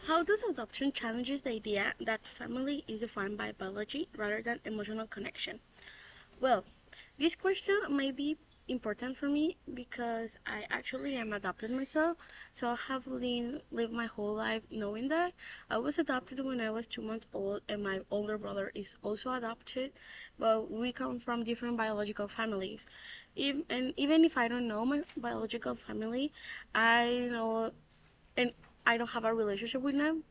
How does adoption challenges the idea that family is defined by biology rather than emotional connection? Well, this question may be important for me because I actually am adopted myself, so I have lived my whole life knowing that. I was adopted when I was 2 months old, and my older brother is also adopted, but we come from different biological families. And even if I don't know my biological family, I know, and I don't have a relationship with them.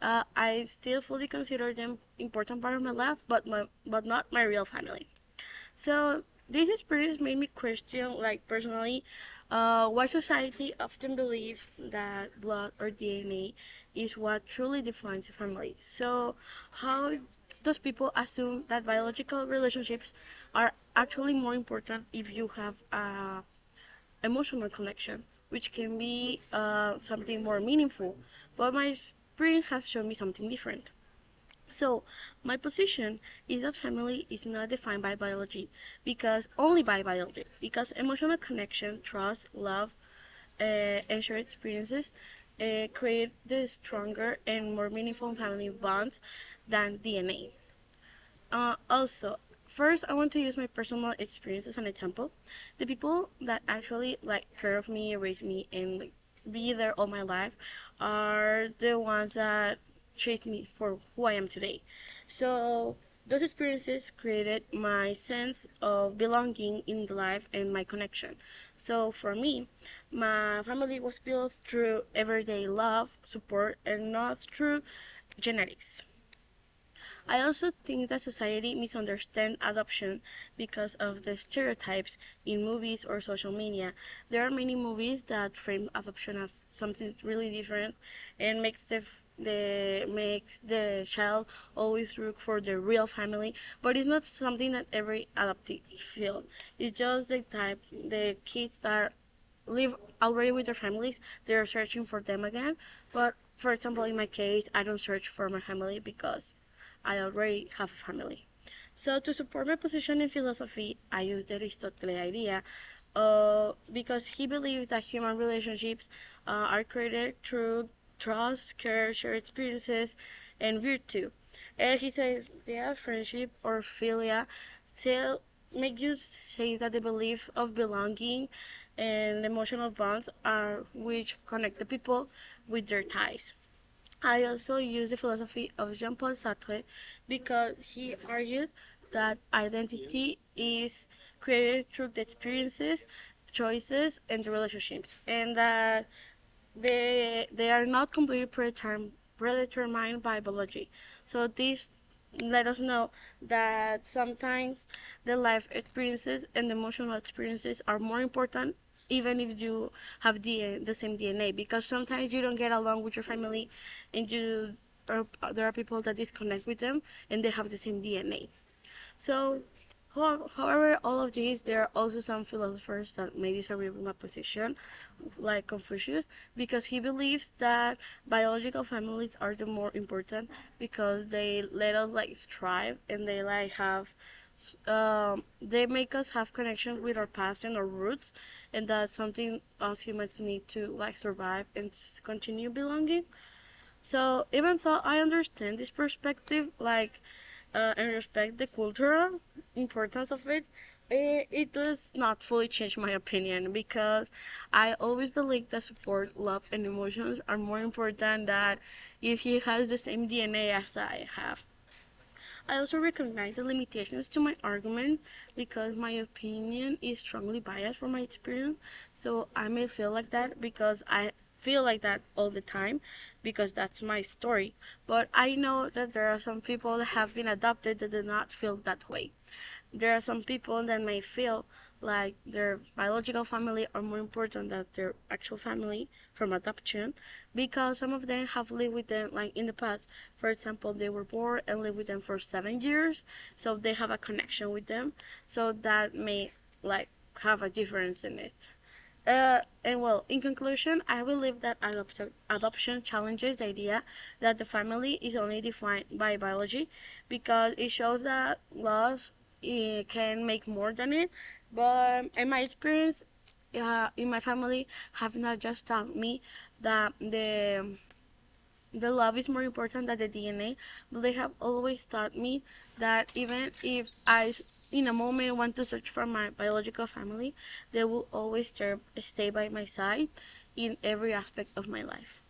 I still fully consider them important part of my life, but not my real family. So this experience made me question, like personally, why society often believes that blood or DNA is what truly defines a family. So how does people assume that biological relationships are actually more important if you have a emotional connection, which can be something more meaningful? But my experience has shown me something different. So, my position is that family is not defined by biology, because only by biology, because emotional connection, trust, love, and shared experiences create the stronger and more meaningful family bonds than DNA. Also, first, I want to use my personal experience as an example. The people that actually like care of me, raise me, and like, be there all my life are the ones that treat me for who I am today. So those experiences created my sense of belonging in the life and my connection. So for me, my family was built through everyday love, support, and not through genetics. I also think that society misunderstands adoption because of the stereotypes in movies or social media. There are many movies that frame adoption as something really different and makes the child always look for the real family, but it's not something that every adoptee feel. It's just the type the kids that live already with their families, they're searching for them again. But for example, in my case, I don't search for my family because I already have a family. So to support my position in philosophy, I use the Aristotle idea because he believes that human relationships are created through trust, care, shared experiences, and virtue. And he says, yeah, friendship or philia still make you say that the belief of belonging and emotional bonds are which connect the people with their ties. I also use the philosophy of Jean-Paul Sartre because he argued that identity is created through the experiences, choices, and the relationships, and that they are not completely predetermined by biology. So this let us know that sometimes the life experiences and the emotional experiences are more important even if you have the same DNA, because sometimes you don't get along with your family and there are people that disconnect with them and they have the same DNA. So, however, all of these, there are also some philosophers that may disagree with my position, like Confucius, because he believes that biological families are the more important because they let us like thrive and they like have they make us have connection with our past and our roots, and that's something us humans need to like survive and continue belonging. So even though I understand this perspective, like and respect the cultural importance of it, it does not fully change my opinion because I always believe that support, love, and emotions are more important than if he has the same DNA as I have. I also recognize the limitations to my argument because my opinion is strongly biased from my experience. So I may feel like that because I feel like that all the time because that's my story. But I know that there are some people that have been adopted that do not feel that way. There are some people that may feel like their biological family are more important than their actual family from adoption because some of them have lived with them like in the past. For example, they were born and lived with them for 7 years, so they have a connection with them. So that may like have a difference in it. And well, in conclusion, I believe that adoption challenges the idea that the family is only defined by biology because it shows that love can make more than it. But in my experience, in my family, have not just taught me that The love is more important than the DNA, but they have always taught me that even if in a moment, want to search for my biological family, they will always stay by my side in every aspect of my life.